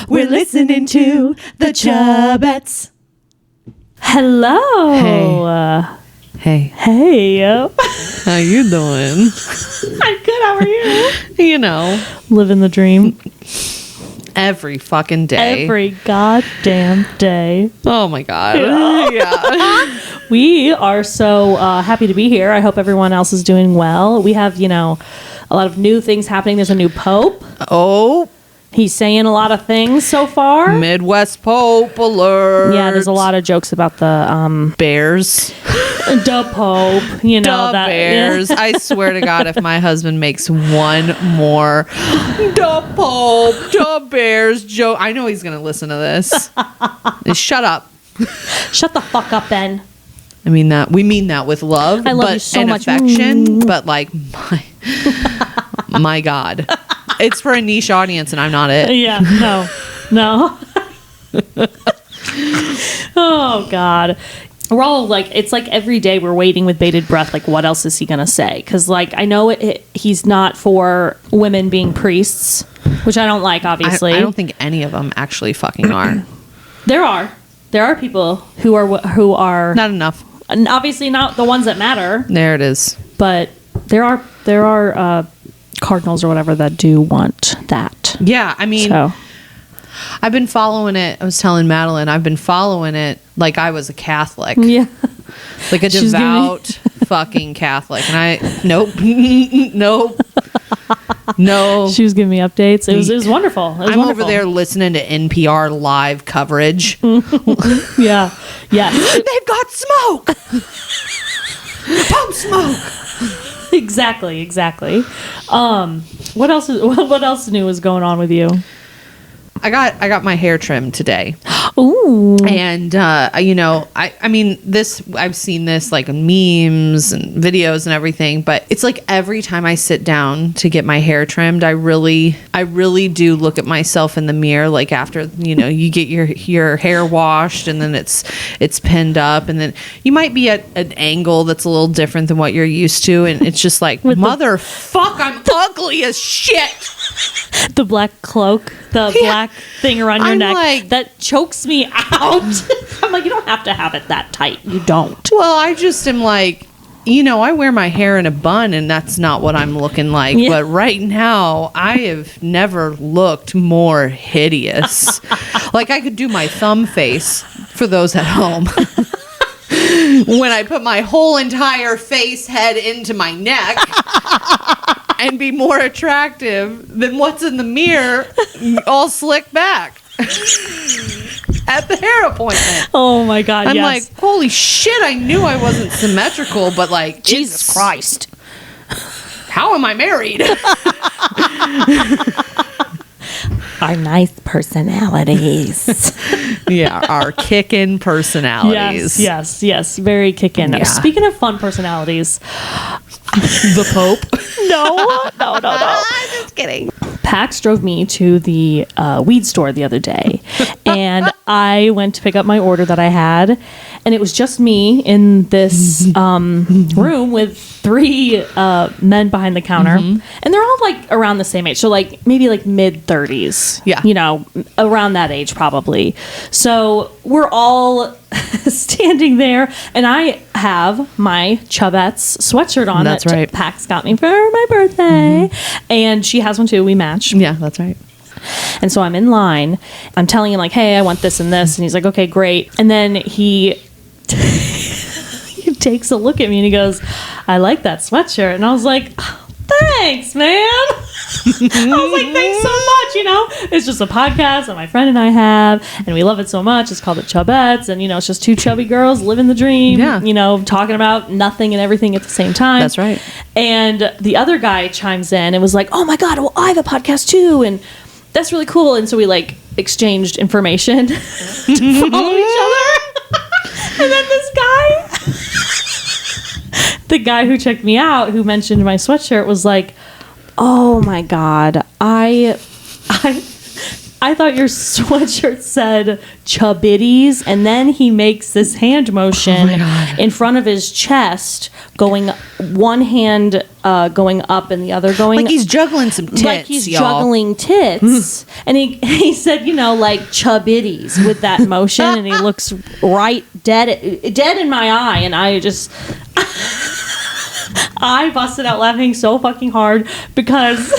We're listening to the Chubettes. Hello. Hey. Hey. How you doing? I'm good. How are you? You know, Living the dream. every fucking day. Every goddamn day. Oh my God. Yeah. We are so happy to be here. I hope everyone else is doing well. We have, a lot of new things happening. There's a new pope. Oh, He's saying a lot of things so far. Midwest Pope alert. Yeah, there's a lot of jokes about the bears. the Pope. The bears. I swear to God, if my husband makes one more the Pope, the bears joke, I know he's going to listen to this. Shut up. Shut the fuck up, Ben. I mean that. We mean that with love. I love you so and much. affection. But like, my God. It's for a niche audience and I'm not it. Yeah, no. Oh, God. We're all like, it's like every day we're waiting with bated breath. Like, what else is he going to say? Because, like, I know he's not for women being priests, which I don't like, obviously. I don't think any of them actually fucking are. There are people who are Not enough. and obviously not the ones that matter, There it is. but there are cardinals or whatever that do want that. Yeah, I mean, So, I've been following it. I was telling Madeline, I've been following it like I was a Catholic. yeah. Like a She's devout fucking Catholic. And nope. No. She was giving me updates. It was wonderful. It was I'm wonderful. over there listening to NPR live coverage. Yeah. Yes. They've got smoke. Pump smoke. Exactly. What else new is going on with you? I got my hair trimmed today. Ooh. And I mean this, I've seen this like in memes and videos and everything, but it's like every time I sit down to get my hair trimmed, I really do look at myself in the mirror, like after you get your hair washed and then it's pinned up and then you might be at an angle that's a little different than what you're used to, and it's just like motherfuck, I'm ugly as shit. The black cloak, black thing around your neck like, that chokes me out. I'm like, you don't have to have it that tight. You don't. Well, I just am like, I wear my hair in a bun and that's not what I'm looking like. Yeah. But right now, I have never looked more hideous. Like I could do my thumb face for those at home. When I put my whole entire face head into my neck and be more attractive than what's in the mirror, all slicked back. At the hair appointment. Oh my God. I'm yes. like, holy shit, I knew I wasn't symmetrical, but like, Jesus Christ. How am I married? Our nice personalities. Yeah, our kickin' personalities. Yes. Very kickin'. Yeah. Speaking of fun personalities, The Pope. no. I'm just kidding. Pax drove me to the weed store the other day, and I went to pick up my order that I had, and it was just me in this room with 3 men behind the counter, and they're all like around the same age, so like maybe like mid-30s. Yeah. Around that age probably. So we're all standing there, and I have my Chubettes sweatshirt on. That's that right. Pax got me for my birthday, and she has one too. We match. Yeah, that's right. And so I'm in line. I'm telling him like, hey, I want this and this. And he's like, okay, great. And then he takes a look at me and he goes, I like that sweatshirt. And I was like, oh, thanks, man. I was like, thanks so much. It's just a podcast that my friend and I have, and we love it so much. It's called the Chubettes. And, it's just 2 chubby girls living the dream, Yeah. Talking about nothing and everything at the same time. That's right. And the other guy chimes in and was like, oh my God, well, I have a podcast too. And that's really cool. And so we like exchanged information to follow each other. And then this guy, the guy who checked me out, who mentioned my sweatshirt, was like, oh my God, I thought your sweatshirt said Chubitties, and then he makes this hand motion in front of his chest, going one hand going up and the other going like he's juggling some tits, like he's y'all. juggling tits. And he said, like chubitties with that motion, and he looks right dead in my eye, and I just I busted out laughing so fucking hard because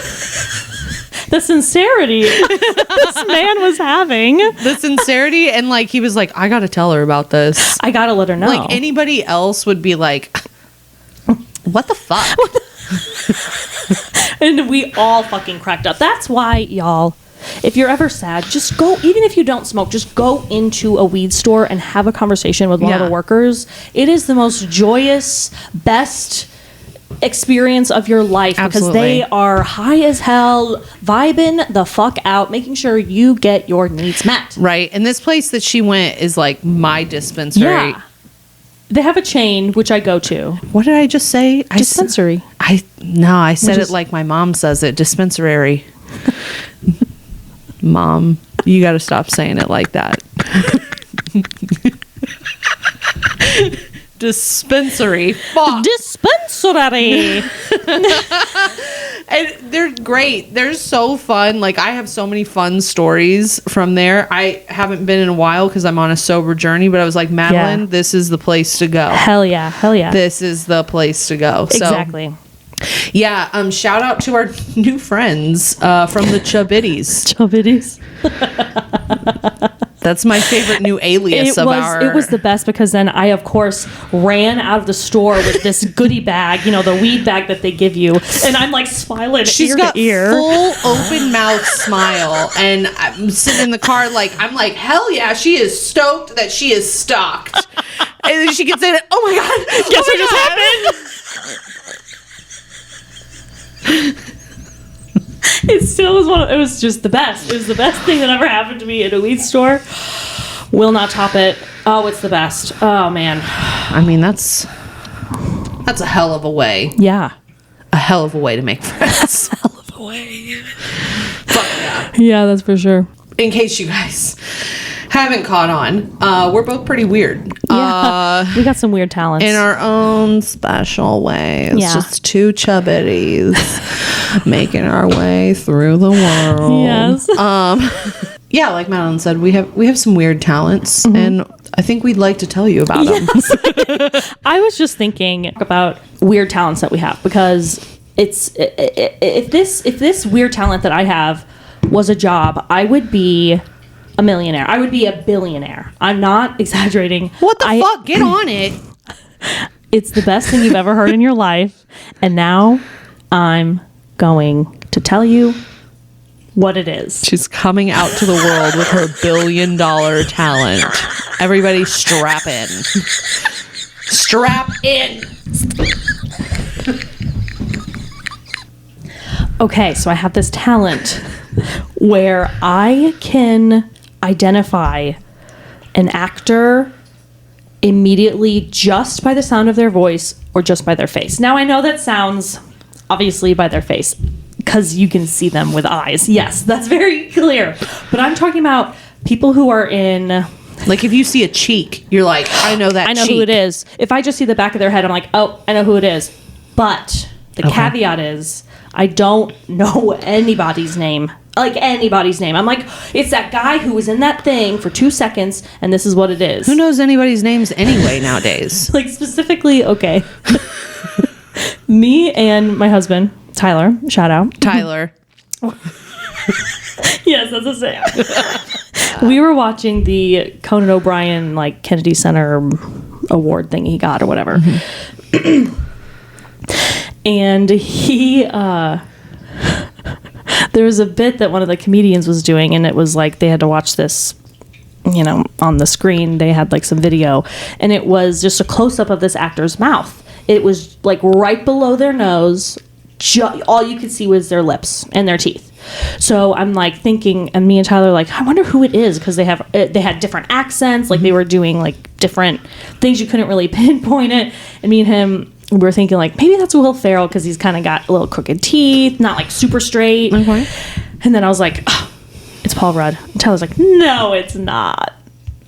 the sincerity this man was having. The sincerity, and like he was like, I gotta tell her about this. I gotta let her know. Like anybody else would be like, what the fuck? And we all fucking cracked up. That's why, y'all, if you're ever sad, just go, even if you don't smoke, just go into a weed store and have a conversation with one of the workers. It is the most joyous, best experience of your life. Absolutely. Because they are high as hell, vibing the fuck out, making sure you get your needs met. Right. And this place that she went is like my dispensary. Yeah. They have a chain, which I go to. What did I just say? Dispensary. I said it like my mom says it. Dispensary. Mom, you got to stop saying it like that. Dispensary. Fuck. Dispensary. And they're great. They're so fun. Like, I have so many fun stories from there. I haven't been in a while because I'm on a sober journey, but I was like, Madeline, this is the place to go. Hell yeah. Hell yeah. This is the place to go. Exactly. So, yeah. Shout out to our new friends from the Chubitties. Chubitties. That's my favorite new alias of our... It was the best because then I, of course, ran out of the store with this goodie bag, the weed bag that they give you. And I'm like smiling She's ear got to ear. Full open mouth smile. And I'm sitting in the car I'm like, hell yeah, she is stoked that she is stocked. And then she gets in it, oh my God, guess what just happened? It still was it was just the best. It was the best thing that ever happened to me at a weed store. Will not top it. Oh, it's the best. Oh, man. I mean, that's a hell of a way. Yeah. A hell of a way to make friends. Hell of a way. Fuck yeah. Yeah, that's for sure. In case you guys haven't caught on, we're both pretty weird. Yeah, we got some weird talents. In our own special ways. Yeah. Just two chubbities making our way through the world. Yes. Yeah, like Madeline said, we have some weird talents, and I think we'd like to tell you about them. I was just thinking about weird talents that we have, because if this weird talent that I have was a job, I would be a millionaire. I would be a billionaire. I'm not exaggerating. What the fuck? Get on it. It's the best thing you've ever heard in your life. And now I'm going to tell you what it is. She's coming out to the world with her $1 billion talent. Everybody strap in. Strap in. Okay, so I have this talent where I can identify an actor immediately just by the sound of their voice or just by their face. Now, I know that sounds obviously by their face because you can see them with eyes. Yes, that's very clear. But I'm talking about people who are in... Like if you see a cheek, you're like, I know that cheek. I know who it is. If I just see the back of their head, I'm like, oh, I know who it is. But the caveat is I don't know anybody's name. Like anybody's name. I'm like, it's that guy who was in that thing for 2 seconds, and this is what it is. Who knows anybody's names anyway nowadays? Like specifically, okay. Me and my husband, Tyler, shout out. Tyler. Yes, that's a saying. We were watching the Conan O'Brien, like, Kennedy Center award thing he got or whatever. Mm-hmm. And he, there was a bit that one of the comedians was doing, and it was like they had to watch this, on the screen. They had like some video, and it was just a close-up of this actor's mouth. It was like right below their nose. All you could see was their lips and their teeth. So I'm like thinking, and me and Tyler like, I wonder who it is, because they had different accents, like they were doing like different things. You couldn't really pinpoint it. And me and him, we were thinking like, maybe that's Will Ferrell, because he's kind of got a little crooked teeth, not like super straight. Okay. And then I was like, oh, it's Paul Rudd. And Tyler's like, no, it's not.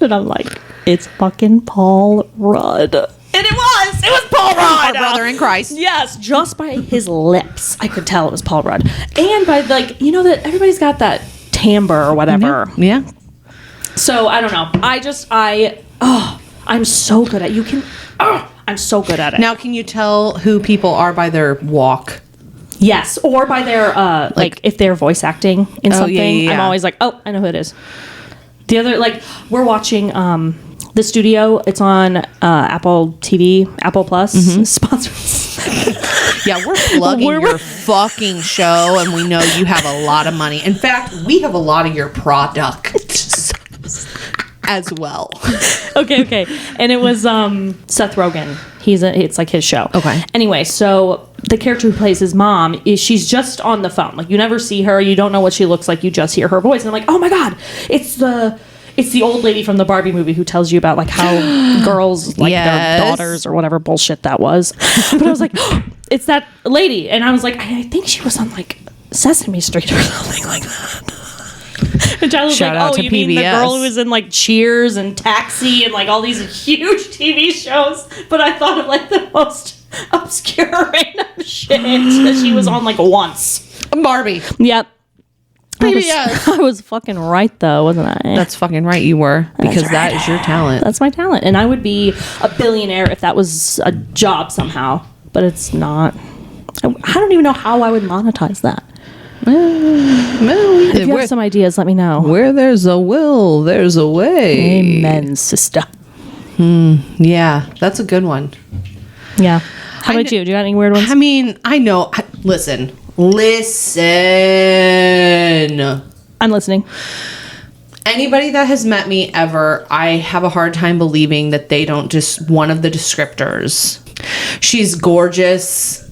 And I'm like, it's fucking Paul Rudd. And it was Paul Paul Rudd, our brother in Christ. Yes, just by his lips, I could tell it was Paul Rudd, and by like that everybody's got that timbre or whatever. Yeah. So I don't know. I'm so good at I'm so good at it. Now, can you tell who people are by their walk? Yes, or by their like if they're voice acting in something. Yeah. I'm always like, oh, I know who it is. The other, like, we're watching The Studio. It's on Apple TV, Apple Plus. Sponsors. Yeah, we're plugging your fucking show, and we know you have a lot of money. In fact, we have a lot of your product as well. Okay. And it was Seth Rogen. It's like his show. Okay. Anyway, so the character who plays his mom she's just on the phone. Like, you never see her, you don't know what she looks like, you just hear her voice. And I'm like, oh my God, it's the old lady from the Barbie movie who tells you about like how girls like their daughters or whatever bullshit that was. But I was like, oh, it's that lady. And I was like, I think she was on like Sesame Street or something like that. And Charlie was Shout like, out oh, to you mean the PBS. girl who was in like Cheers and Taxi and like all these huge TV shows? But I thought of like the most obscure random shit that she was on like once. Barbie. Yep. PBS. I was fucking right though, wasn't I? That's fucking right, you were. Because that is your talent. That's my talent. And I would be a billionaire if that was a job somehow. But it's not. I don't even know how I would monetize that. If you have some ideas, let me know. Where there's a will, there's a way. Amen, sister. Yeah, that's a good one. Yeah. How about you? Do you got any weird ones? I mean, I know. Listen. I'm listening. Anybody that has met me ever, I have a hard time believing that they don't just one of the descriptors. She's gorgeous.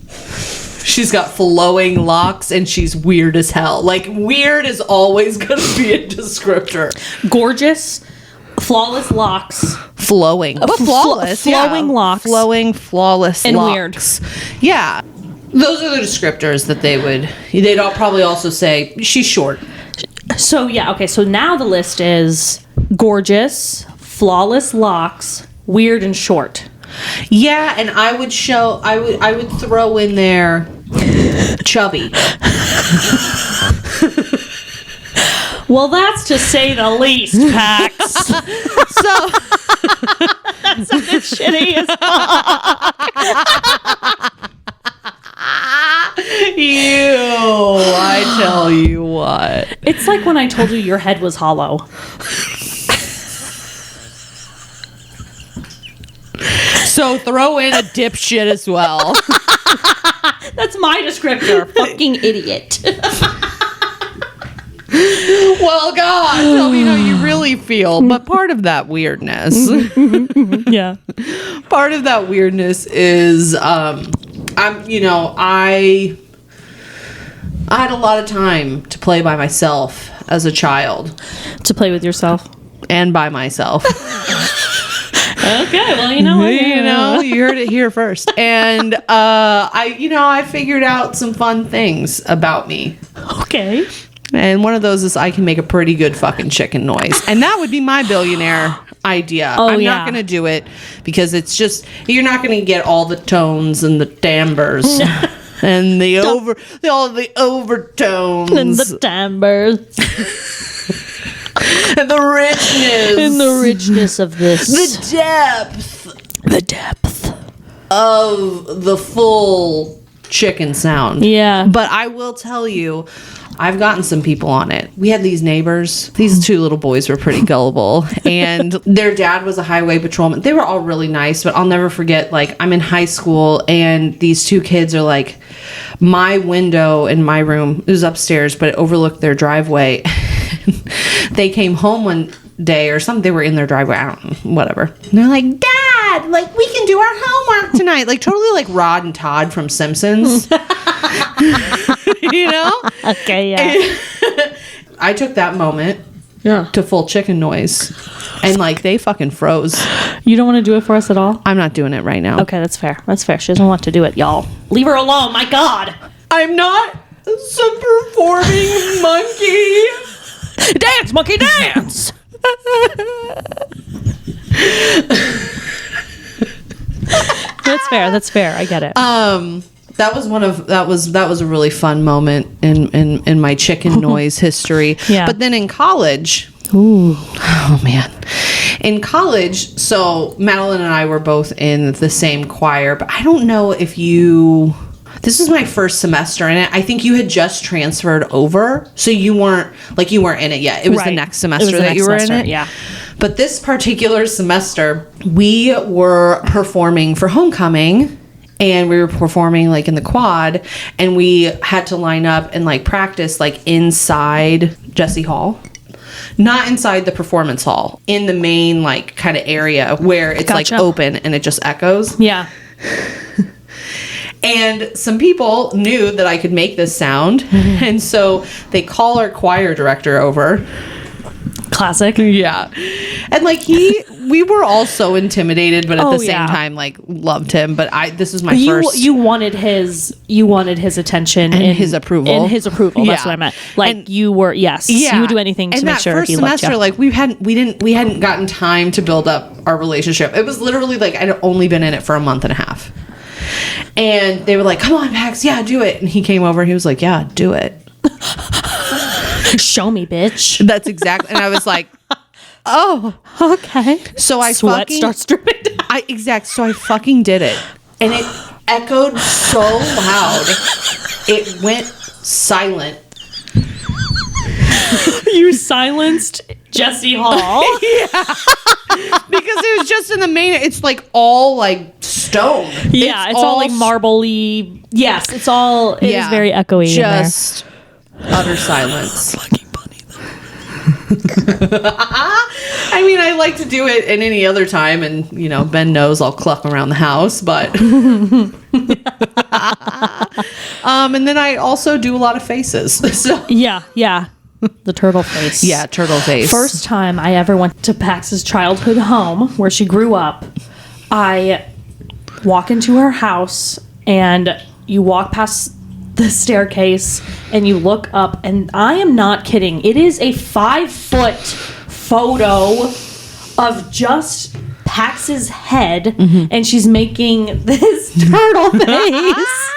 She's got flowing locks and she's weird as hell. Like, weird is always going to be a descriptor. Gorgeous, flawless locks. Flowing. But flawless. Flowing locks. Flowing, flawless and locks. Weird. Yeah. Those are the descriptors that they'd all probably also say, she's short. So, yeah, okay. So now the list is gorgeous, flawless locks, weird, and short. Yeah, and I would throw in there chubby. Well, that's to say the least, Pax. So That's a bit shitty as fuck. I tell you what. It's like when I told you your head was hollow. So throw in a dipshit as well. That's my descriptor. Fucking idiot. Well, God, tell me how you really feel. But part of that weirdness, Yeah. part of that weirdness is, I had a lot of time to play by myself as a child. To play with yourself. And by myself. Okay, well, you know what? You heard it here first. And I figured out some fun things about me. Okay. And one of those is I can make a pretty good fucking chicken noise. And that would be my billionaire idea. I'm not going to do it because it's just, you're not going to get all the tones and the timbres and all the overtones. And the timbres. And the richness. And the richness of this. The depth. The depth. Of the full chicken sound. Yeah. But I will tell you, I've gotten some people on it. We had these neighbors. These two little boys were pretty gullible. And their dad was a highway patrolman. They were all really nice, but I'll never forget, like, I'm in high school and these two kids are like, my window in my room is upstairs, but it overlooked their driveway. They came home one day or something. They were in their driveway. I don't know, whatever. And they're like, Dad, like, we can do our homework tonight. Like, totally like Rod and Todd from Simpsons. You know? Okay, yeah. I took that moment to full chicken noise. And, like, they fucking froze. You don't want to do it for us at all? I'm not doing it right now. Okay, that's fair. That's fair. She doesn't want to do it, y'all. Leave her alone, my God. I'm not some performing monkey. Dance, monkey, dance. That's That's fair. I get it. That was a really fun moment in my chicken noise history. Yeah. But then in college, oh man, in college, so Madeline and I were both in the same choir, but I don't know if this is my first semester in it. I think you had just transferred over, so you weren't in it yet. It was the next semester that you were in it. Yeah. But this particular semester, we were performing for homecoming. And we were performing like in the quad, and we had to line up and like practice like inside Jesse Hall, not inside the performance hall, in the main like kind of area where it's like open and it just echoes. Yeah. And some people knew that I could make this sound, and so they call our choir director over. Classic. Yeah. And like we were all so intimidated, but at the same time, like loved him. But this is my first. You wanted his attention and his approval. And his approval. That's what I meant. Like, and you were, yes. Yeah. You would do anything to make sure he loved you. Like we hadn't gotten time to build up our relationship. It was literally like I'd only been in it for a month and a half. And they were like, "Come on, Pax, yeah, do it." And he came over and he was like, "Yeah, do it." Show me, bitch. That's exactly. And I was like, "Oh, okay." So I Sweat starts dripping down. So I fucking did it, and it echoed so loud, it went silent. You silenced Jesse Hall. Yeah, because it was just in the main. It's like all like stone. Yeah, it's all like marbly. Yes, it's all. It is very echoey. Just utter silence. Fucking bunny. I mean, I like to do it in any other time, and Ben knows I'll cluck around the house, but. And then I also do a lot of faces. So. Yeah. The turtle face. Yeah, turtle face. First time I ever went to Pax's childhood home where she grew up, I walk into her house and you walk past the staircase and you look up, and I am not kidding. It is a 5-foot photo of just Pax's head, and she's making this turtle face.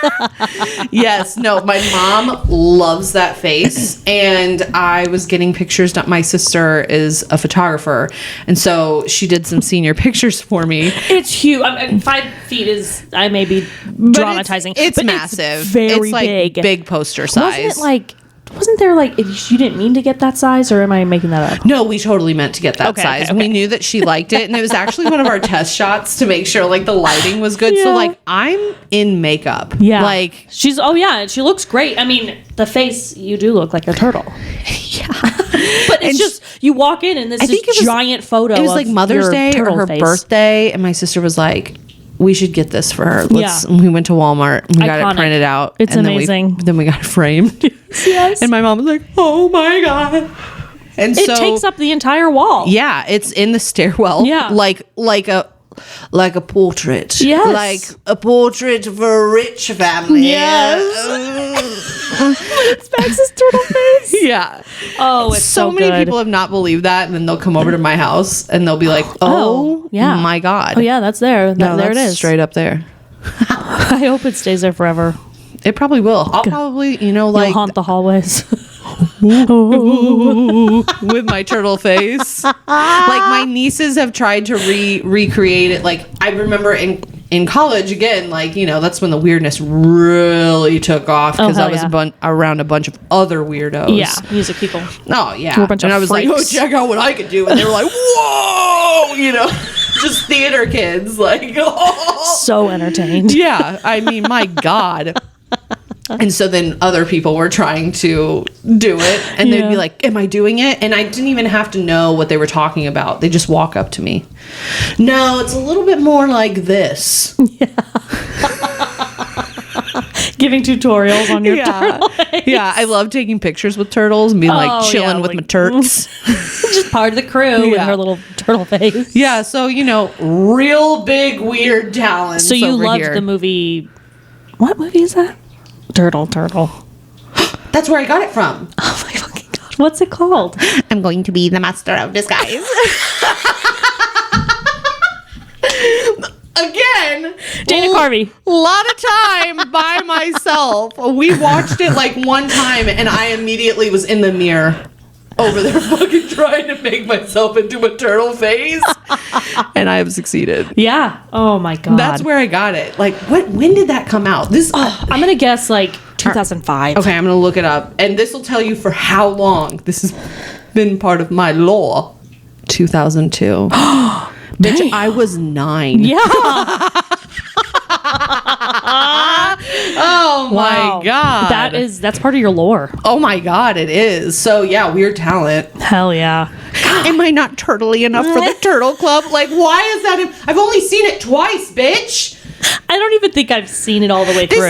Yes, no, my mom loves that face, and I was getting pictures. My sister is a photographer, and so she did some senior pictures for me. It's huge. I mean, 5 feet is, I may be dramatizing. It's massive. It's very like big poster size. Wasn't there like, you didn't mean to get that size, or am I making that up? No, we totally meant to get that size. Okay. We knew that she liked it, and it was actually one of our test shots to make sure like the lighting was good. Yeah. So like I'm in makeup. Yeah. Like she looks great. I mean, the face, you do look like a turtle. Yeah. But it's just, you walk in and this giant photo. It was like Mother's Day or her birthday, and my sister was like, we should get this for her. We went to Walmart and we got it printed out. It's amazing. Then we got it framed. Yes. And my mom was like, oh my God. And it takes up the entire wall. Yeah, it's in the stairwell. Yeah. Like a portrait. Yes. Like a portrait of a rich family. Yes. It's Max's turtle face. Yeah. Oh, it's so many good. people have not believed that, and then they'll come over to my house and they'll be like, oh my God. Oh yeah, that's there. There it is. Straight up there. I hope it stays there forever. It probably will. I'll probably, you'll haunt the hallways. With my turtle face. Like my nieces have tried to recreate it. Like I remember in college again, like, that's when the weirdness really took off, because I was around a bunch of other weirdos. Yeah, music people. Oh yeah. And I was freaks. Like, oh, check out what I could do. And they were like, whoa, just theater kids. Like, oh. So entertained. Yeah. I mean, my God. And so then other people were trying to do it, and they'd be like, am I doing it? And I didn't even have to know what they were talking about. They just walk up to me. No, it's a little bit more like this. Yeah. Giving tutorials on your turtle face. Yeah, I love taking pictures with turtles and being chilling with my turks. Just part of the crew with her little turtle face. Yeah, so, real big weird talents. So you loved the movie. What movie is that? Turtle. That's where I got it from. Oh my fucking God. What's it called? I'm going to be the master of disguise. Again, Dana Carvey. A lot of time by myself. We watched it like one time, and I immediately was in the mirror over there fucking trying to make myself into a turtle face, and I have succeeded. Yeah. Oh my god. That's where I got it. Like, when did that come out? I'm gonna guess like 2005. Okay, I'm gonna look it up, and this will tell you for how long this has been part of my lore. 2002. Bitch, Damn. I was 9. Yeah. Oh my god. That's part of your lore. Oh my god, it is. So yeah, weird talent. Hell yeah. Am I not turtly enough for the Turtle Club? Like, why is that? I've only seen it twice, bitch. I don't even think I've seen it all the way through.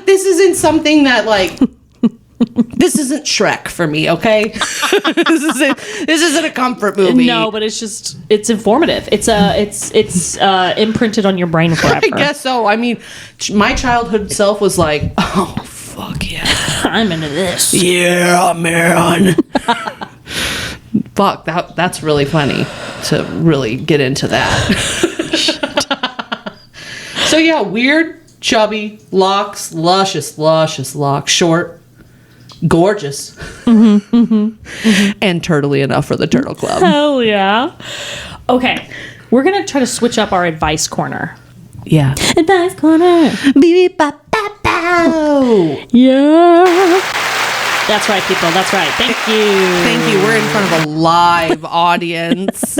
This isn't something that like. This isn't Shrek for me, okay? This isn't a comfort movie. No, but it's informative. It's imprinted on your brain forever. I guess so. I mean, my childhood self was like, oh, fuck yeah. I'm into this. Yeah, man. Fuck, that's really funny to really get into that. So yeah, weird, chubby, locks, luscious locks, short, gorgeous, and turtly enough for the Turtle Club. Hell yeah. Okay, we're gonna try to switch up our advice corner. Yeah. Advice corner. Beep, ba, ba, bow. Yeah. That's right, people. That's right. Thank you. Thank you. We're in front of a live audience.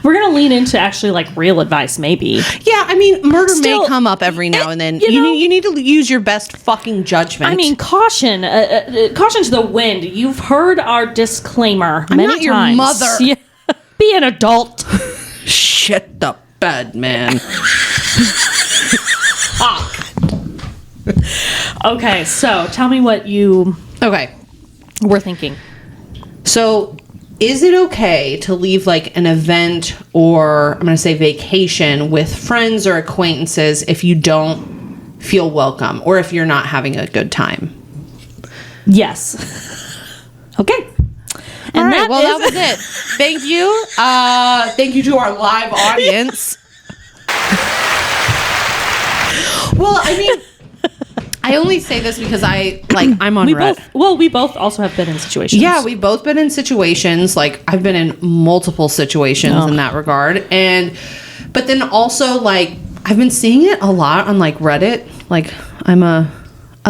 We're gonna lean into actually like real advice, maybe. Yeah, I mean, murder may come up every now and then. You need to use your best fucking judgment. I mean, caution to the wind. You've heard our disclaimer many not your times. mother. Yeah. Be an adult. Shit the bed, man. Okay, so tell me what you were thinking. So, is it okay to leave like an event or I'm going to say vacation with friends or acquaintances if you don't feel welcome or if you're not having a good time? Yes. Okay. And all right, that was it. Thank you. Thank you to our live audience. Well, I mean, I only say this because I'm on Reddit. We both also have been in situations. Yeah, we've both been in situations. Like, I've been in multiple situations in that regard. But then also, like, I've been seeing it a lot on, like, Reddit. Like, I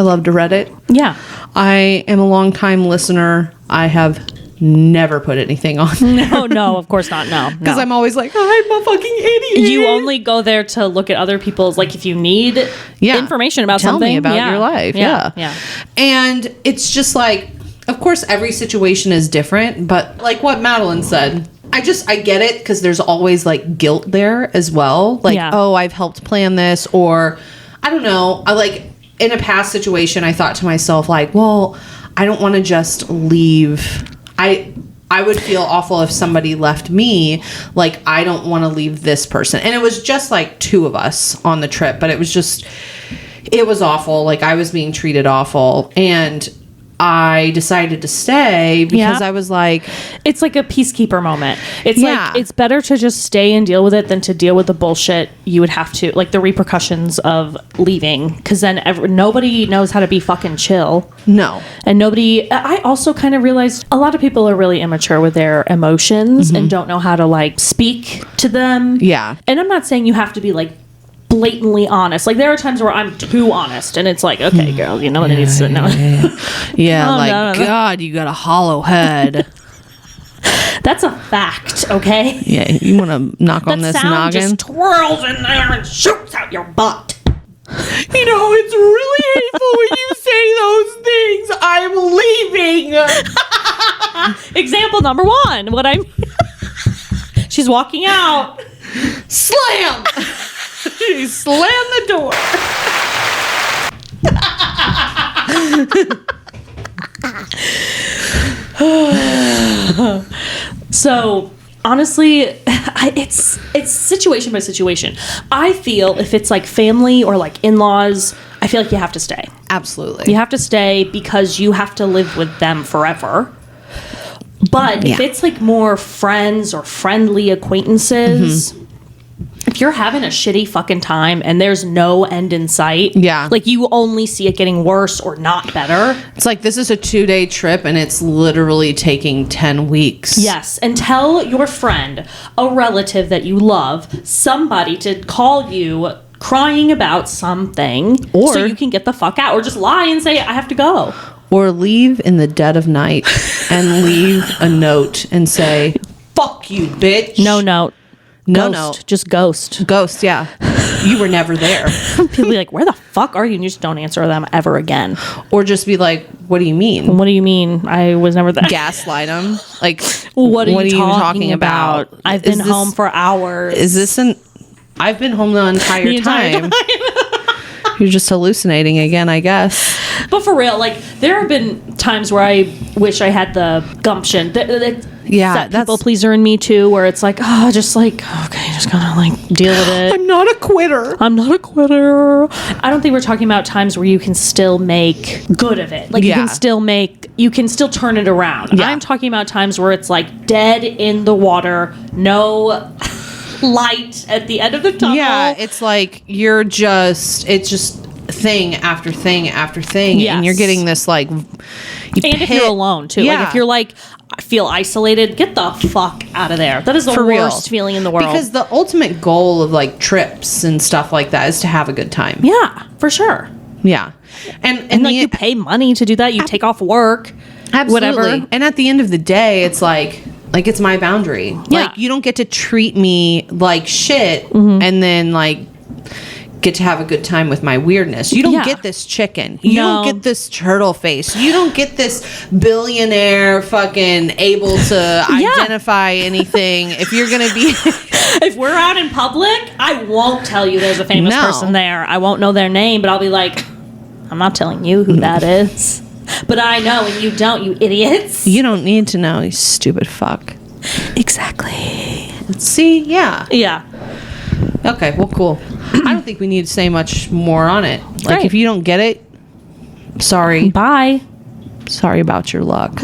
love to Reddit. Yeah. I am a long-time listener. I have never put anything on there. No, of course not. No. Because I'm always like, I'm a fucking idiot. You only go there to look at other people's, like, if you need information about Tell something. me about your life. Yeah. And it's just like, of course, every situation is different. But like what Madeline said, I get it because there's always like guilt there as well. Like, oh, I've helped plan this, or I don't know. In a past situation, I thought to myself, like, well, I don't want to just leave. I would feel awful if somebody left me. Like, I don't want to leave this person. And it was just like 2 of us on the trip, but it was awful. Like, I was being treated awful. And I decided to stay because I was like... It's like a peacekeeper moment. It's like, it's better to just stay and deal with it than to deal with the bullshit you would have to... Like, the repercussions of leaving. Because then nobody knows how to be fucking chill. No. And nobody... I also kind of realized a lot of people are really immature with their emotions and don't know how to, like, speak to them. Yeah. And I'm not saying you have to be, like, blatantly honest. Like, there are times where I'm too honest and it's like, okay, girl, you know what it needs to know. Yeah, God, you got a hollow head. That's a fact, okay? Yeah, you want to knock on this noggin? Just twirls in there and shoots out your butt. You know, it's really hateful when you say those things. I'm leaving. Example number 1. What I mean. She's walking out. Slam! She slammed the door. So honestly, it's situation by situation. I feel if it's like family or like in-laws, I feel like you have to stay. Absolutely. You have to stay because you have to live with them forever. But if it's like more friends or friendly acquaintances, if you're having a shitty fucking time and there's no end in sight, Yeah. like you only see it getting worse or not better. It's like, this is a 2-day trip and it's literally taking 10 weeks. Yes, and tell your friend, a relative that you love, somebody to call you crying about something, Or- so you can get the fuck out, or just lie and say, I have to go. Or leave in the dead of night and leave a note and say, fuck you, bitch. No note. No Ghost. note. Just ghost. Ghost, yeah. You were never there. People be like, where the fuck are you? And you just don't answer them ever again. Or just be like, what do you mean? What do you mean? I was never there. Gaslight them. Like, What are you talking about? I've been home for hours. Is this I've been home the entire time. You're just hallucinating again, I guess. But for real, like, there have been times where I wish I had the gumption. Yeah, that that's- people pleaser in me too, where it's like, oh, just like, okay, just gotta like deal with it. I'm not a quitter. I'm not a quitter. I don't think we're talking about times where you can still make good of it. Like, Yeah. you can still turn it around. Yeah. I'm talking about times where it's like dead in the water, no light at the end of the tunnel. Yeah, it's like it's just thing after thing after thing. Yes. And you're getting this like... If you're alone too. Yeah. Like, if you're like, I feel isolated, get the fuck out of there. That is the For real. worst feeling in the world. Because the ultimate goal of like trips and stuff like that is to have a good time. yeah, for sure. Yeah. And like, you pay money to do that. You take off work. Absolutely. Whatever. And at the end of the day, it's like it's my boundary. Yeah. Like, you don't get to treat me like shit Mm-hmm. and then like get to have a good time with my weirdness. You don't Yeah. get this chicken. You No. don't get this turtle face. You don't get this billionaire fucking able to identify anything. If you're going to be... If we're out in public, I won't tell you there's a famous No. person there. I won't know their name, but I'll be like, I'm not telling you who that is. But I know, and you don't, you idiots. You don't need to know, you stupid fuck. Exactly. See? Yeah. Yeah. Okay, well, cool. I don't think we need to say much more on it. Like, Right. if you don't get it, sorry. Bye. Sorry about your luck.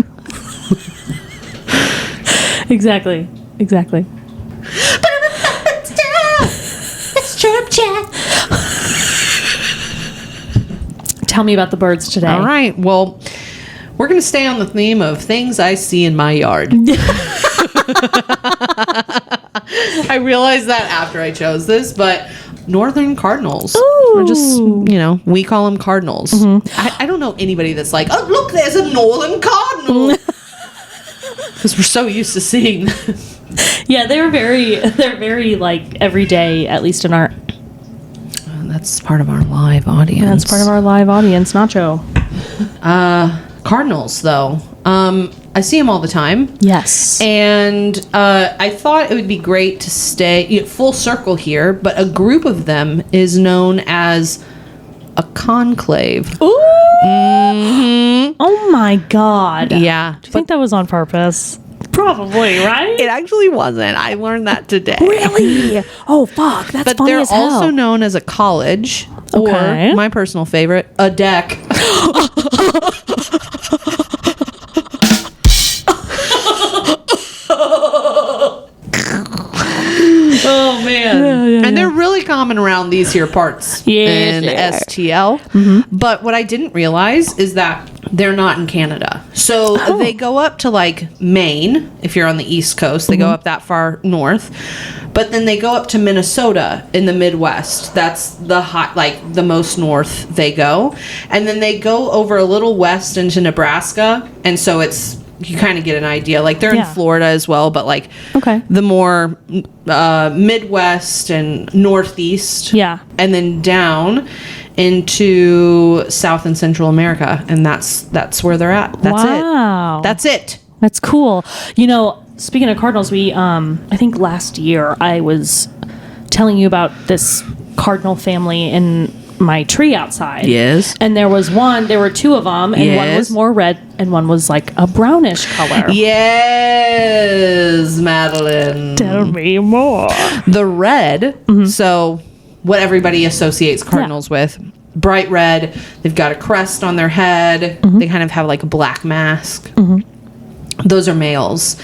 Exactly. Exactly. It's trip chat. Tell me about the birds today. All right. Well, we're going to stay on the theme of things I see in my yard. I realized that after I chose this, but northern cardinals. Or just, we call them cardinals. I don't know anybody that's like, oh, look, there's a northern cardinal. Because we're so used to seeing them. Yeah, they're very like everyday, at least in our. That's part of our live audience. That's part of our live audience, Nacho. Cardinals, though. I see them all the time. Yes. And I thought it would be great to stay full circle here, but a group of them is known as a conclave. Ooh. Mm-hmm. Oh my God. Yeah. Do you think that was on purpose? Probably, right? It actually wasn't. I learned that today. Really? Oh, fuck. That's But funny they're as hell. also known as a college, Okay. or my personal favorite, a deck. Oh man. And they're really common around these here parts Yes, in they are. STL. But what I didn't realize is that they're not in Canada. So they go up to like Maine, if you're on the East Coast, they go up that far north. But then they go up to Minnesota in the Midwest. That's the hot, like the most north they go. And then they go over a little west into Nebraska. And so you kind of get an idea. Like they're in Florida as well, but like the more Midwest and Northeast. Yeah. And then down into South and Central America. And that's where they're at. That's Wow. it. That's it. That's cool. Speaking of cardinals, we I think last year I was telling you about this cardinal family in my tree outside. Yes. And there were two of them, and one was Yes. more red and one was like a brownish color. Yes, Madeline. Tell me more. The red, so what everybody associates cardinals with, bright red. They've got a crest on their head. They kind of have like a black mask. Those are males.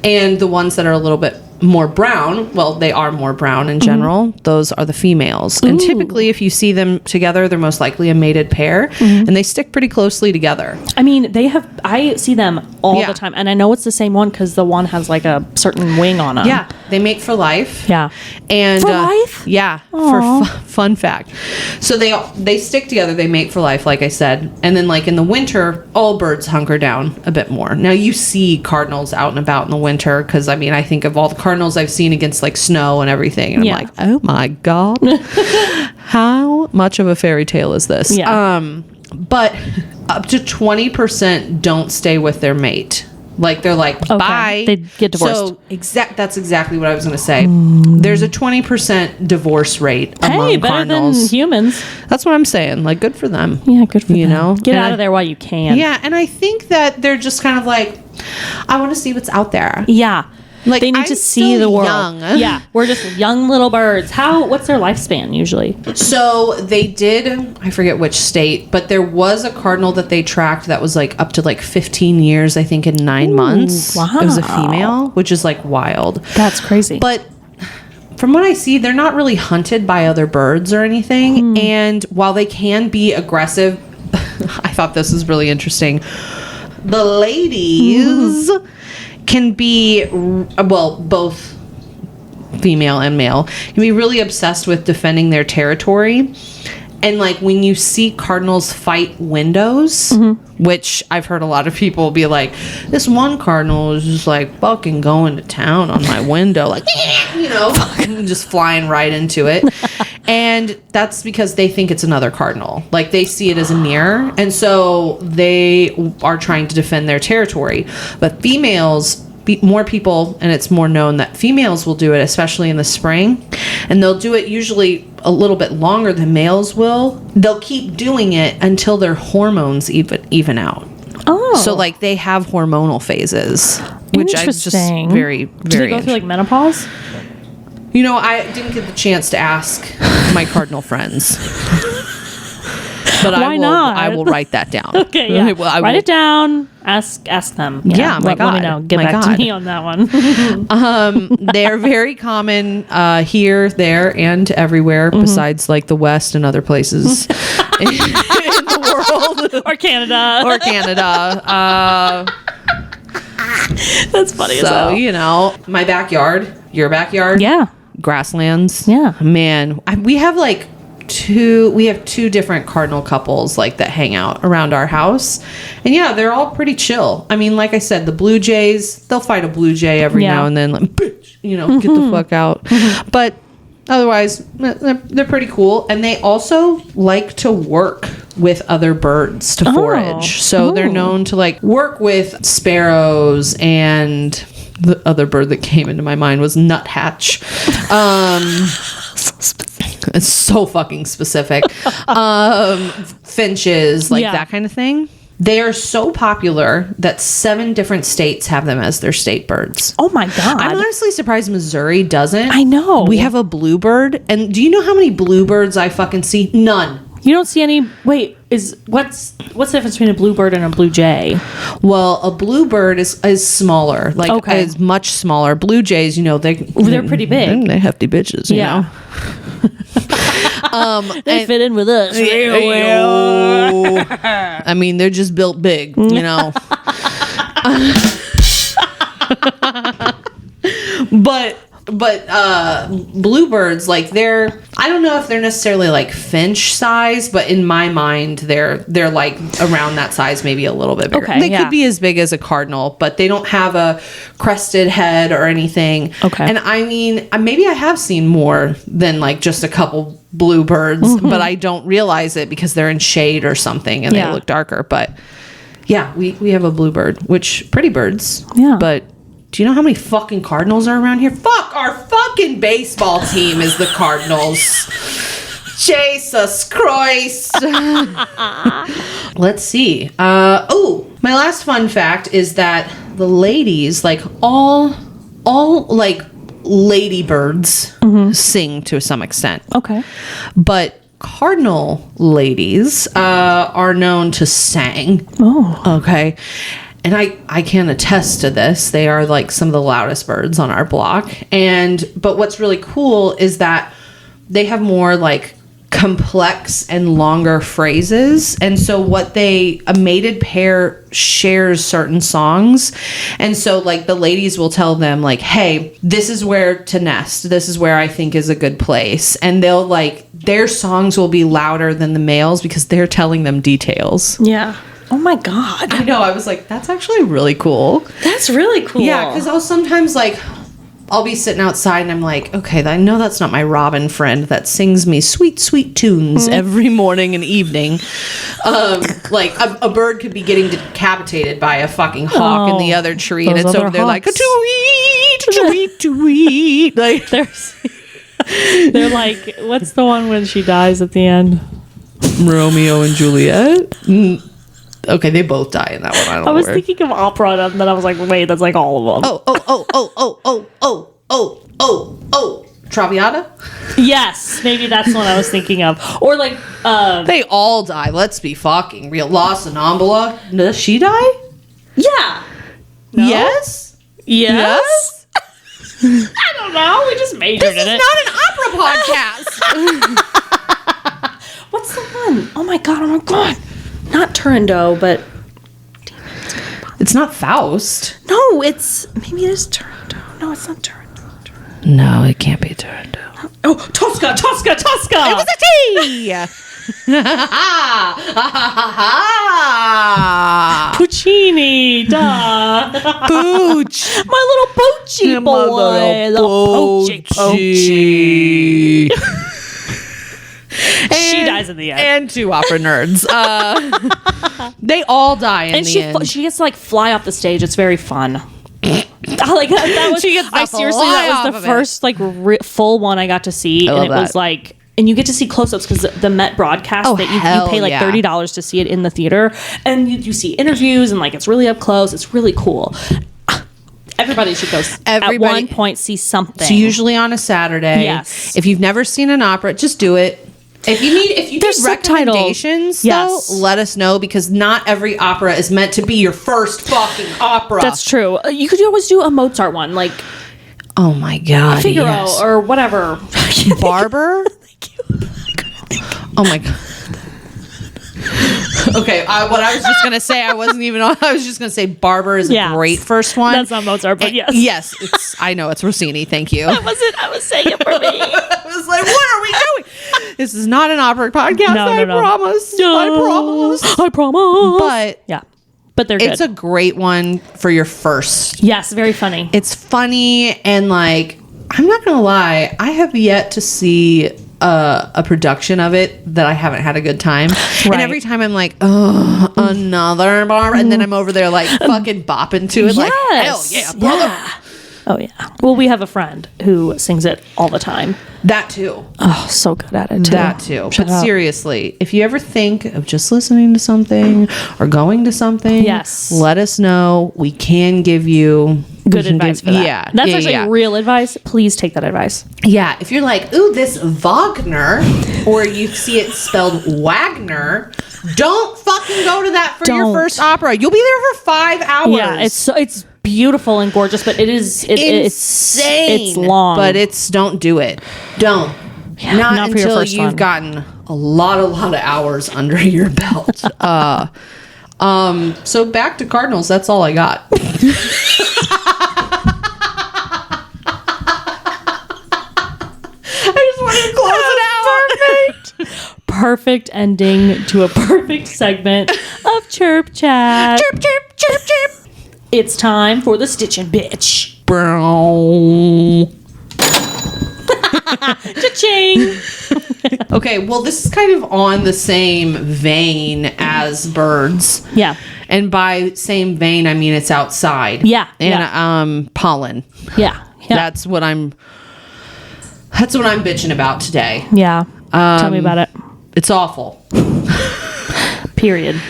And the ones that are a little bit more brown, well, they are more brown in general. Those are the females. And typically, if you see them together, they're most likely a mated pair, and they stick pretty closely together. I mean, I see them all the time, and I know it's the same one because the one has like a certain wing on them. Yeah, they mate for life. Yeah. And For life? Yeah, Aw. for fun fact. So they stick together, they mate for life, like I said. And then like in the winter, all birds hunker down a bit more. Now you see cardinals out and about in the winter because I mean, I think of all the cardinals I've seen against like snow and everything. And I'm like, oh my God. How much of a fairy tale is this? Yeah. But up to 20% don't stay with their mate. Like they're like, bye. They get divorced. So that's exactly what I was going to say. There's a 20% divorce rate among better cardinals. than humans. That's what I'm saying. Like, good for them. Yeah, good for them. You know? Get And out of there while you can. Yeah, and I think that they're just kind of like, I want to see what's out there. Yeah. Like, they need I'm to see still the world. young. Yeah, we're just young little birds. What's their lifespan usually? So they did, I forget which state, but there was a cardinal that they tracked that was like up to like 15 years, I think, in 9 months. Wow. It was a female, which is like wild. That's crazy. But from what I see, they're not really hunted by other birds or anything. And while they can be aggressive, I thought this was really interesting. The ladies can be, well, both female and male, can be really obsessed with defending their territory. And like when you see cardinals fight windows, which I've heard a lot of people be like, this one cardinal is just like fucking going to town on my window, like, you know, just flying right into it. And that's because they think it's another cardinal. Like they see it as a mirror. And so they are trying to defend their territory. But females, more people, and it's more known that females will do it, especially in the spring, and they'll do it usually a little bit longer than males will. They'll keep doing it until their hormones even out. Oh, So like they have hormonal phases, which I just Interesting. very, do they very. go through like menopause? You know, I didn't get the chance to ask my cardinal friends. But Why not? I will write that down. Okay, yeah. I Write it down. Ask them. Yeah, my let God. me know. Get My back God. to me on that one. They're very common here, there, and everywhere besides like the West and other places in the world. Or Canada. Or Canada. That's funny as So, hell. you know, my backyard, your backyard. Yeah. Grasslands. Yeah. Man, we have like two different cardinal couples like that hang out around our house, and yeah, they're all pretty chill. I mean, like I said, the blue jays, they'll fight a blue jay every now and then, like, bitch, you know, get the fuck out. But otherwise, they're pretty cool, and they also like to work with other birds to forage. So they're known to like work with sparrows, and the other bird that came into my mind was nuthatch. It's so fucking specific. Finches, like that kind of thing. They are so popular that 7 different states have them as their state birds. Oh my God. I'm honestly surprised Missouri doesn't. I know. We have a bluebird. And do you know how many bluebirds I fucking see? None. You don't see any. Wait, what's the difference between a bluebird and a blue jay? Well, a bluebird is smaller, like is much smaller. Blue jays, you know, they're pretty big. They're hefty bitches, you know. They fit in with us. I mean, they're just built big, you know. But bluebirds, like I don't know if they're necessarily like finch size, but in my mind they're like around that size, maybe a little bit bigger. Okay, They could be as big as a cardinal, but they don't have a crested head or anything. Okay. And I mean, maybe I have seen more than like just a couple bluebirds, but I don't realize it because they're in shade or something and they look darker. But yeah, we have a bluebird, which pretty birds. Yeah. But do you know how many fucking Cardinals are around here? Fuck, our fucking baseball team is the Cardinals. Jesus Christ. Let's see. My last fun fact is that the ladies, like all like ladybirds sing to some extent. Okay. But cardinal ladies are known to sing. Oh. Okay. and I can attest to this. They are like some of the loudest birds on our block. But what's really cool is that they have more like complex and longer phrases. And so a mated pair shares certain songs. And so like the ladies will tell them like, hey, this is where to nest. This is where I think is a good place. And they'll like, their songs will be louder than the males because they're telling them details. Yeah. Oh my God. I know. I was like, that's actually really cool. That's really cool. Yeah. Because I'll sometimes like, I'll be sitting outside and I'm like, okay, I know that's not my robin friend that sings me sweet, sweet tunes every morning and evening. Like a bird could be getting decapitated by a fucking hawk in the other tree, and it's over there like, tweet, tweet, tweet. Like, they're like, what's the one when she dies at the end? Romeo and Juliet. Okay, they both die in that one. I was thinking of opera, and then I was like, wait, that's like all of them. Oh. Traviata? Yes, maybe that's the one I was thinking of. Or like, they all die. Let's be fucking real. La Sonambula. Does she die? Yeah. No? Yes? I don't know. We just majored in it. This is not an opera podcast. What's the one? Oh my god. Not Turandot, but it's not Faust. No, maybe it is Turandot. No, it's not Turandot. No, it can't be Turandot. Oh, Tosca! It was a T. Puccini, duh. Pooch. My little Poochie boy. The Poochie. She dies in the end. And two opera nerds. They all die in the end. She gets to like fly off the stage. It's very fun. Like that was. That was the first like full one I got to see, and it was like. And you get to see close-ups because the Met broadcast that you pay like $30 to see it in the theater, and you see interviews and like it's really up close. It's really cool. Everybody should go at one point see something. It's usually on a Saturday. Yes. If you've never seen an opera, just do it. If you need recommendations, though, let us know, because not every opera is meant to be your first fucking opera. That's true. You could always do a Mozart one, like oh my god, Figaro or whatever. Barber. Oh my god. Okay, what I was just gonna say, I was just gonna say Barber is a great first one. That's not Mozart, but yes. Yes, I know it's Rossini. Thank you. I was saying it for me. I was like, what are we doing? This is not an opera podcast. I promise. I promise. But yeah. But they're good. It's a great one for your first. Yes, very funny. It's funny, and like, I'm not gonna lie, I have yet to see a production of it that I haven't had a good time. Right. And every time I'm like, oh, another bar, and then I'm over there like fucking bopping to it, like, hell yeah, brother. Yeah. Oh yeah. Well, we have a friend who sings it all the time. That too. Oh, so good at it too. That too. But seriously, if you ever think of just listening to something or going to something, yes, let us know. We can give you good advice for that. Yeah. That's actually real advice. Please take that advice. Yeah. If you're like, ooh, this Wagner, or you see it spelled Wagner, don't fucking go to that for your first opera. You'll be there for 5 hours. Yeah, it's beautiful and gorgeous, but it's insane. It's long, but don't do it. Don't. Yeah, not until you've gotten a lot of hours under your belt. So back to Cardinals. That's all I got. I just wanted to close it out. Perfect. Perfect ending to a perfect segment of Chirp Chat. Chirp, chirp, chirp, chirp. It's time for the Stitchin' Bitch. Cha-ching. Okay, well, this is kind of on the same vein as birds. Yeah. And by same vein, I mean it's outside. Yeah. And pollen. Yeah. That's what I'm bitching about today. Yeah. Tell me about it. It's awful. Period.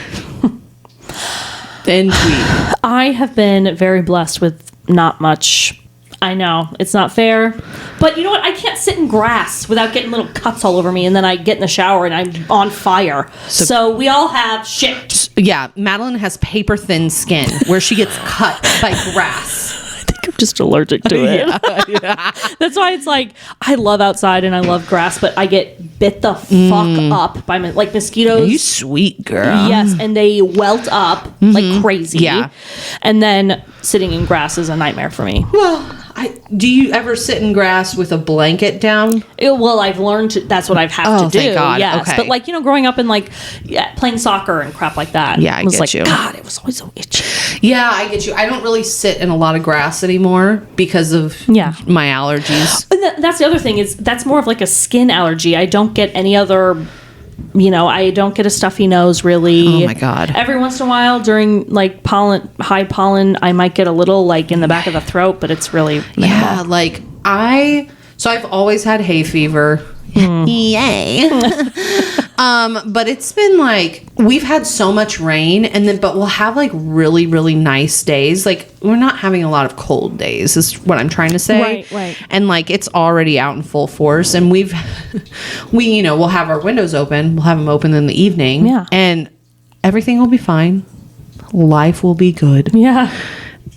And tweet. I have been very blessed with not much. I know it's not fair, but you know what? I can't sit in grass without getting little cuts all over me, and then I get in the shower and I'm on fire. So we all have shit. Yeah, Madeline has paper thin skin where she gets cut by grass. I'm just allergic to it. Yeah. That's why it's like, I love outside and I love grass, but I get bit the fuck up by like mosquitoes. You sweet girl. Yes, and they welt up like crazy. Yeah. And then sitting in grass is a nightmare for me. Well, do you ever sit in grass with a blanket down? Well, I've learned that's what I've had to do. Thank God. Yes. Okay. But like, growing up in like playing soccer and crap like that. Yeah, I was get like, you. God, it was always so itchy. Yeah, I get you. I don't really sit in a lot of grass anymore because of my allergies. And that's the other thing is that's more of like a skin allergy. I don't get any other, I don't get a stuffy nose really. Oh my God. Every once in a while during like high pollen, I might get a little like in the back of the throat, but it's really minimal. Yeah, like I've always had hay fever. Yay. But it's been like, we've had so much rain but we'll have like really, really nice days. Like we're not having a lot of cold days is what I'm trying to say. Right. And like, it's already out in full force and we'll have our windows open. We'll have them open in the evening. Yeah. And everything will be fine. Life will be good. Yeah.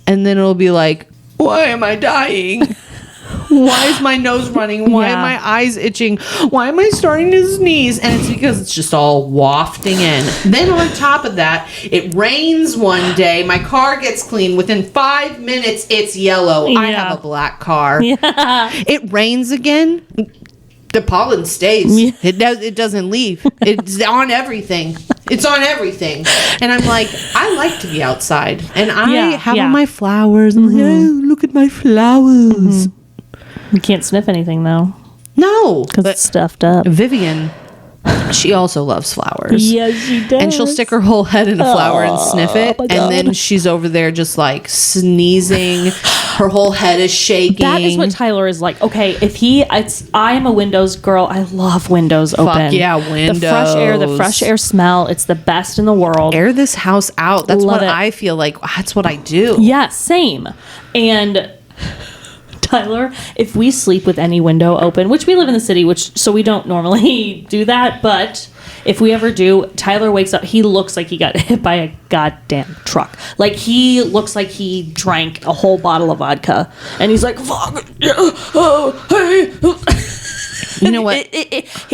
And then it'll be like, why am I dying? Why is my nose running? Why are my eyes itching? Why am I starting to sneeze? And it's because it's just all wafting in. Then on top of that, it rains one day. My car gets clean. Within 5 minutes, it's yellow. I have a black car. Yeah. It rains again. The pollen stays. Yeah. It doesn't leave. It's on everything. It's on everything. And I'm like, I like to be outside. And I have all my flowers. I'm like, oh, look at my flowers. You can't sniff anything though. No. Because it's stuffed up. Vivian, she also loves flowers. Yes, she does. And she'll stick her whole head in a flower and sniff it. And then she's over there just like sneezing. Her whole head is shaking. That is what Tyler is like. Okay, I am a windows girl. I love windows open. Fuck yeah, windows. The fresh air smell. It's the best in the world. Air this house out. That's what I feel like. That's what I do. Yeah, same. And Tyler, if we sleep with any window open, which we live in the city, so we don't normally do that, but if we ever do, Tyler wakes up, he looks like he got hit by a goddamn truck. Like he looks like he drank a whole bottle of vodka and he's like, fuck, hey. You know what?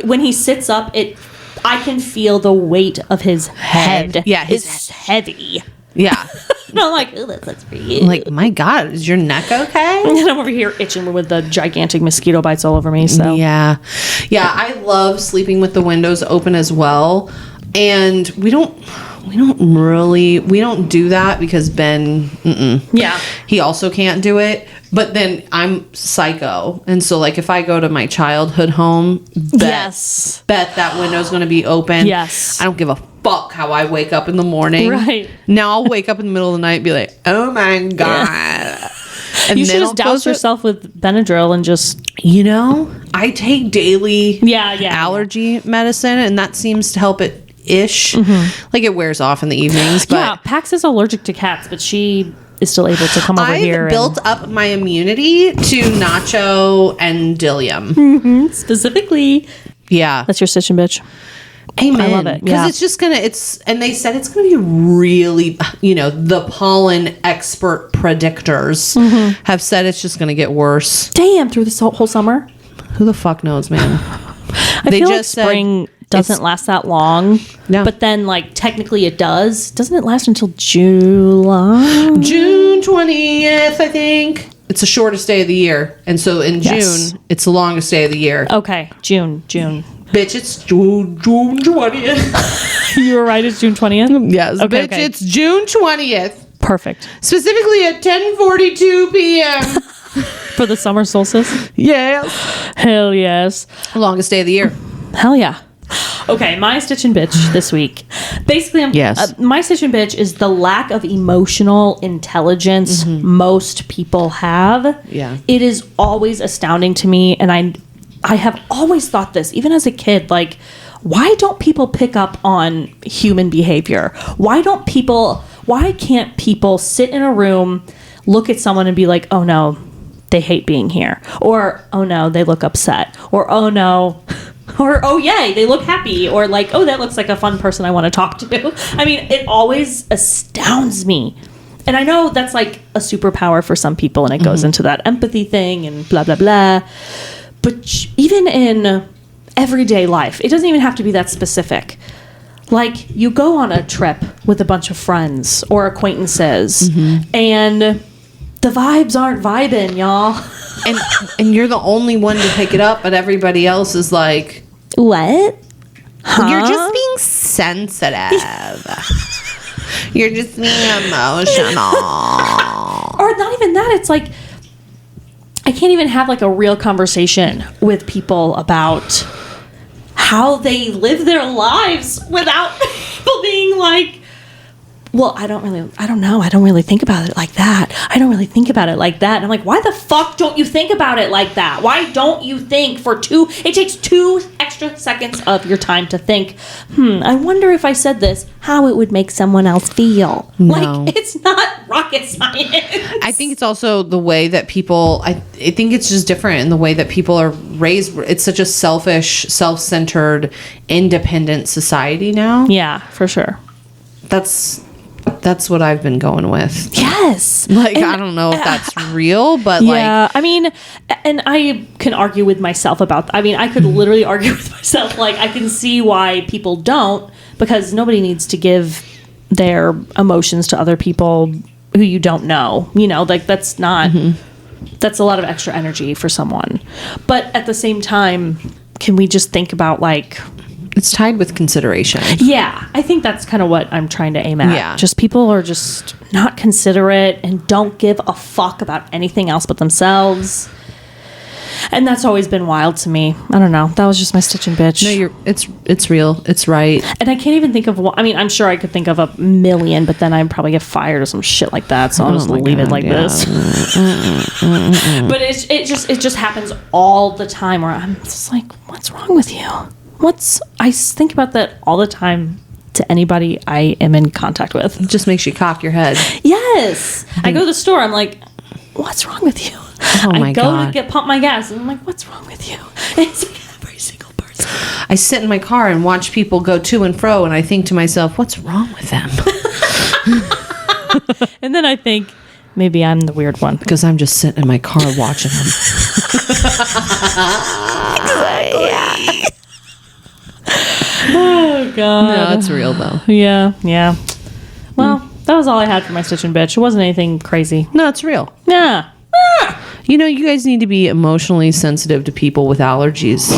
When he sits up, I can feel the weight of his head. Yeah, it's heavy. Yeah. And I'm like, oh, that's for you. Like, my God, is your neck okay? And I'm over here itching with the gigantic mosquito bites all over me. So yeah, I love sleeping with the windows open as well. And we don't do that because Ben, he also can't do it. But then I'm psycho, and so like if I go to my childhood home, bet that window's going to be open. Yes, I don't give a fuck how I wake up in the morning. Right now, I'll wake up in the middle of the night and be like, oh my God. Yeah. And you should just douse yourself with Benadryl and just... I take daily allergy medicine, and that seems to help it ish. Like it wears off in the evenings. But Pax is allergic to cats, but she is still able to come over here. I've built up my immunity to nacho and Dillium. Specifically. Yeah. That's your stitch and bitch. Amen. I love it. Because it's just and they said it's going to be really, the pollen expert predictors have said it's just going to get worse. Damn, through this whole summer? Who the fuck knows, man? I feel like spring doesn't last that long. No. But then, like, technically it does. Doesn't it last until July? June 20th, I think. It's the shortest day of the year. And so in June, it's the longest day of the year. Okay, June. Bitch, it's June 20th. You were right, it's June 20th? Yes, okay, bitch, it's June 20th. Perfect. Specifically at 10:42 p.m. For the summer solstice? Yes. Hell yes. Longest day of the year. Hell yeah. Okay, my stitch and bitch this week. Basically, my stitch and bitch is the lack of emotional intelligence most people have. Yeah. It is always astounding to me, and I have always thought this, even as a kid, like, why don't people pick up on human behavior? Why can't people sit in a room, look at someone and be like, oh no, they hate being here. Or, oh no, they look upset. Or, oh no, Or, oh, yay, they look happy. Or like, oh, that looks like a fun person I want to talk to. I mean, it always astounds me. And I know that's like a superpower for some people, and it goes into that empathy thing and blah, blah, blah. But even in everyday life, it doesn't even have to be that specific. Like, you go on a trip with a bunch of friends or acquaintances, and the vibes aren't vibing, y'all. And you're the only one to pick it up, but everybody else is like, what? Huh? You're just being sensitive. You're just being emotional. Or not even that. It's like, I can't even have like a real conversation with people about how they live their lives without people being like, well, I don't know. I don't really think about it like that. I don't really think about it like that. And I'm like, why the fuck don't you think about it like that? Why don't you think it takes 2 extra seconds of your time to think, I wonder if I said this, how it would make someone else feel. No. Like, it's not rocket science. I think it's also the way that people, I think it's just different in the way that people are raised. It's such a selfish, self-centered, independent society now. Yeah, for sure. That's what I've been going with. Yes. Like, I don't know if that's real, but yeah, I mean, and I can argue with myself about, I could literally argue with myself. Like, I can see why people don't, because nobody needs to give their emotions to other people who you don't know. You know, like, that's not, that's a lot of extra energy for someone. But at the same time, can we just think about, like, it's tied with consideration. Yeah, I think that's kind of what I'm trying to aim at. Yeah. Just people are just not considerate and don't give a fuck about anything else but themselves. And that's always been wild to me. I don't know. That was just my stitch and bitch. No, it's real. It's right. And I can't even think of one. I mean, I'm sure I could think of a million, but then I'd probably get fired or some shit like that. So I'll just leave it like this. But it just happens all the time where I'm just like, what's wrong with you? I think about that all the time to anybody I am in contact with. It just makes you cock your head. Yes. I go to the store, I'm like, what's wrong with you? Oh my God. I go to pump my gas, and I'm like, what's wrong with you? And it's like every single person. I sit in my car and watch people go to and fro, and I think to myself, what's wrong with them? And then I think, maybe I'm the weird one. Because I'm just sitting in my car watching them. Exactly. Oh, God. No, it's real, though. Yeah. Well, that was all I had for my stitch and bitch. It wasn't anything crazy. No, it's real. Yeah. You know, you guys need to be emotionally sensitive to people with allergies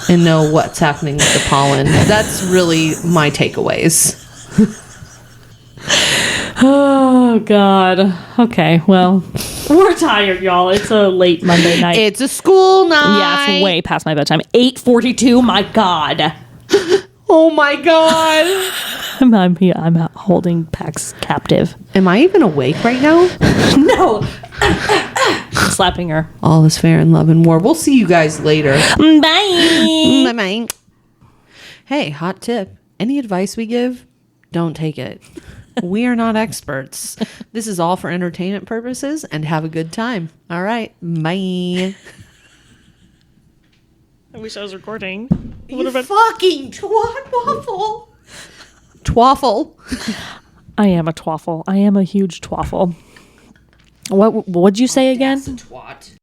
and know what's happening with the pollen. That's really my takeaways. Oh, God. Okay, well, we're tired, y'all. It's a late Monday night. It's a school night. Yeah, it's way past my bedtime. 8:42, my God. Oh, my God. I'm holding Pax captive. Am I even awake right now? No. Slapping her. All is fair in love and war. We'll see you guys later. Bye. Bye-bye. Hey, hot tip. Any advice we give, don't take it. We are not experts. This is all for entertainment purposes, and have a good time. All right. Bye. I wish I was recording. You fucking twaffle. Twaffle. I am a twaffle. I am a huge twaffle. What'd you say again? Twat.